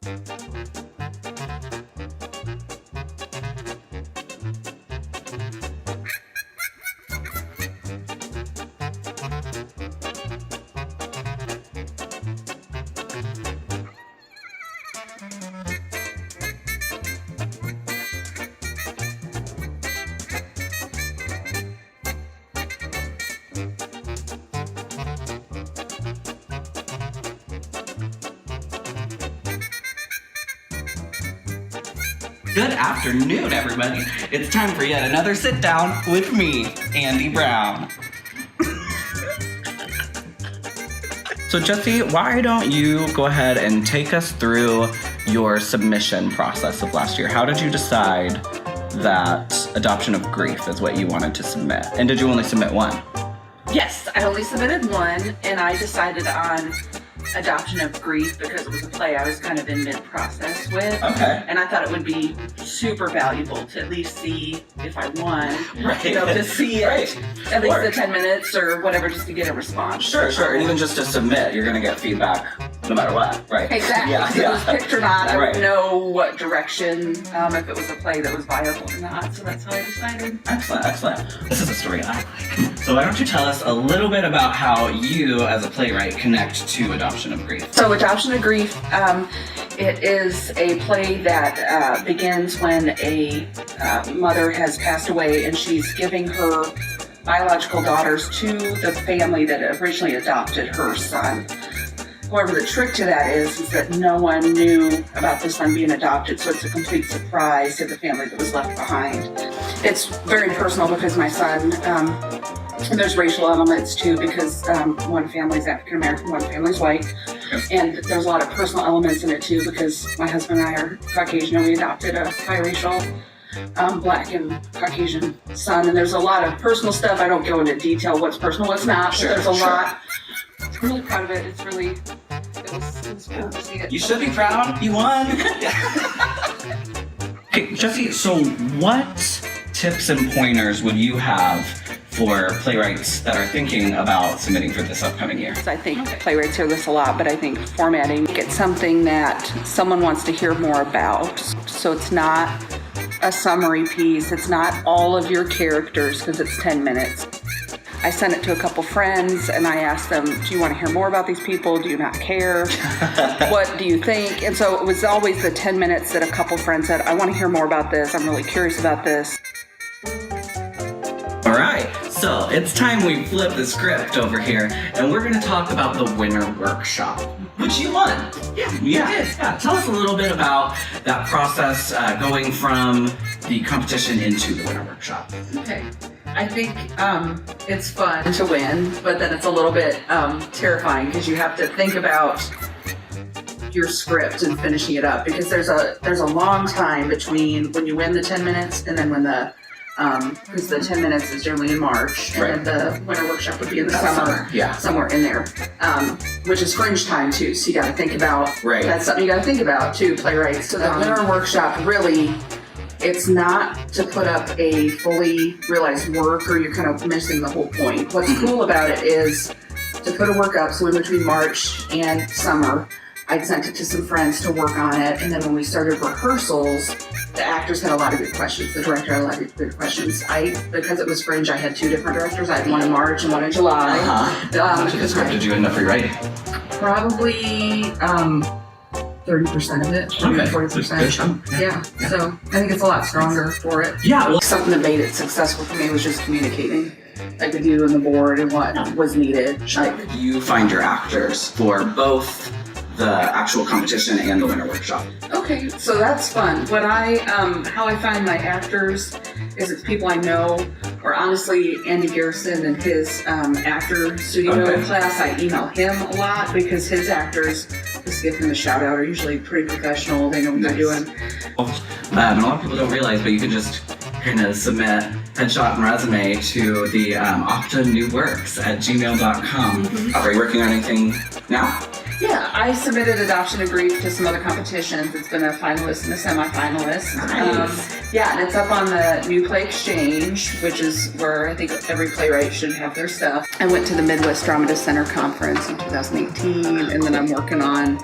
Good afternoon, everybody. It's time for yet another sit down with me, Andy Brown. So Jessie, why don't you go ahead and take us through your submission process of last year? How did you decide that adoption of grief is what you wanted to submit? And did you only submit one? Yes, I only submitted one, and I decided on adoption of grief because it was a play I was kind of in mid-process with. Okay. And I thought it would be super valuable to at least see if I won. Right. You know, to see it. Right. At least the 10 minutes or whatever, just to get a response. Sure. And even just to submit, you're gonna get feedback no matter what, right? Exactly. Yeah. If it was picked or not, I Right. would know what direction, if it was a play that was viable or not. So that's how I decided. Excellent. This is a story I like. So why don't you tell us a little bit about how you, as a playwright, connect to adoption of grief? So Adoption of Grief, it is a play that begins when a mother has passed away and she's giving her biological daughters to the family that originally adopted her son. However, the trick to that is that no one knew about the son being adopted, so it's a complete surprise to the family that was left behind. It's very personal because my son, and there's racial elements too, because one family's African American, one family's white. And there's a lot of personal elements in it too, because my husband and I are Caucasian and we adopted a biracial Black and Caucasian son. And there's a lot of personal stuff. I don't go into detail what's personal, what's not, but there's a lot. I'm really proud of it. It was cool to see it. You should be proud. You won. Okay, Jessie, so what tips and pointers would you have for playwrights that are thinking about submitting for this upcoming year? I think playwrights hear this a lot, but I think formatting, it's something that someone wants to hear more about. So it's not a summary piece. It's not all of your characters because it's 10 minutes. I sent it to a couple friends and I asked them, do you want to hear more about these people? Do you not care? What do you think? And so it was always the 10 minutes that a couple friends said, I want to hear more about this. I'm really curious about this. All right, so it's time we flip the script over here and we're going to talk about the winter workshop, which you won. Yeah, you did. Yeah. Tell us a little bit about that process going from the competition into the winter workshop. Okay. I think it's fun to win, but then it's a little bit terrifying because you have to think about your script and finishing it up, because there's a long time between when you win the 10 minutes and then when the because the 10 minutes is generally in March, and then the winter workshop would be in the summer, somewhere in there, which is fringe time too. So you got to think about that's something you got to think about too, playwrights. So the winter workshop really. It's not to put up a fully realized work or you're kind of missing the whole point. What's cool about it is to put a work up, so in between March and summer, I'd sent it to some friends to work on it, and then when we started rehearsals, the actors had a lot of good questions. The director had a lot of good questions. Because it was fringe, I had two different directors. I had one in March and one in July. How much of the script did you end up rewriting? Probably 30% of it, 40%. Yeah, so I think it's a lot stronger for it. Yeah, well, something that made it successful for me was just communicating, like with you and the board and what was needed. Like, you find your actors for both the actual competition and the winter workshop. Okay, so that's fun. What how I find my actors is it's people I know, or honestly, Andy Garrison and his actor studio class, I email him a lot because his actors, just give them a shout out, are usually pretty professional. They know what they're doing. And a lot of people don't realize, but you can just kind of submit headshot and resume to the octanewworks@gmail.com. Are you working on anything now? Yeah, I submitted Adoption of Grief to some other competitions. It's been a finalist and a semi-finalist. Nice. Yeah, and it's up on the New Play Exchange, which is where I think every playwright should have their stuff. I went to the Midwest Dramatist Center Conference in 2018, and then I'm working on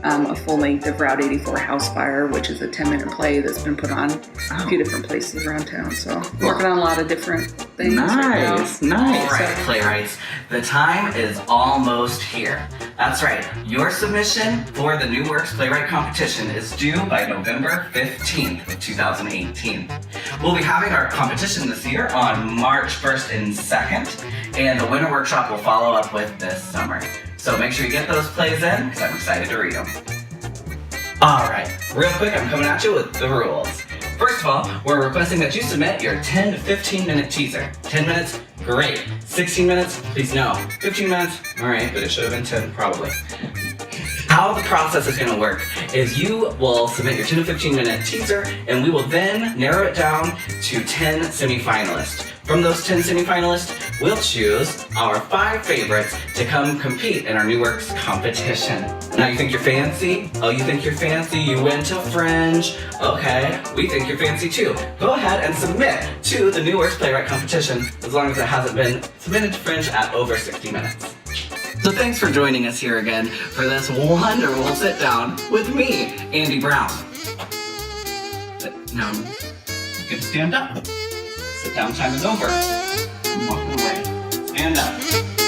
a full length of Route 84 House Fire, which is a 10-minute play that's been put on a few different places around town. So working on a lot of different things. Nice. All right, So- playwrights. The time is almost here. That's right. Your submission for the New Works Playwright Competition is due by November 15th of 2018. We'll be having our competition this year on March 1st and 2nd, and the winter workshop will follow up with this summer. So make sure you get those plays in, because I'm excited to read them. All right, real quick, I'm coming at you with the rules. First of all, we're requesting that you submit your 10 to 15 minute teaser. 10 minutes, great. 16 minutes, please no. 15 minutes, all right, but it should have been 10 probably. How the process is gonna work is you will submit your 10 to 15 minute teaser, and we will then narrow it down to 10 semifinalists. From those 10 semifinalists, we'll choose our 5 favorites to come compete in our New Works competition. Now you think you're fancy? Oh, you think you're fancy? You went to Fringe? Okay, we think you're fancy too. Go ahead and submit to the New Works Playwright Competition as long as it hasn't been submitted to Fringe at over 60 minutes. So thanks for joining us here again for this wonderful sit down with me, Andy Brown. Now, you can stand up. Sit down time is over. I'm walking away. Stand up.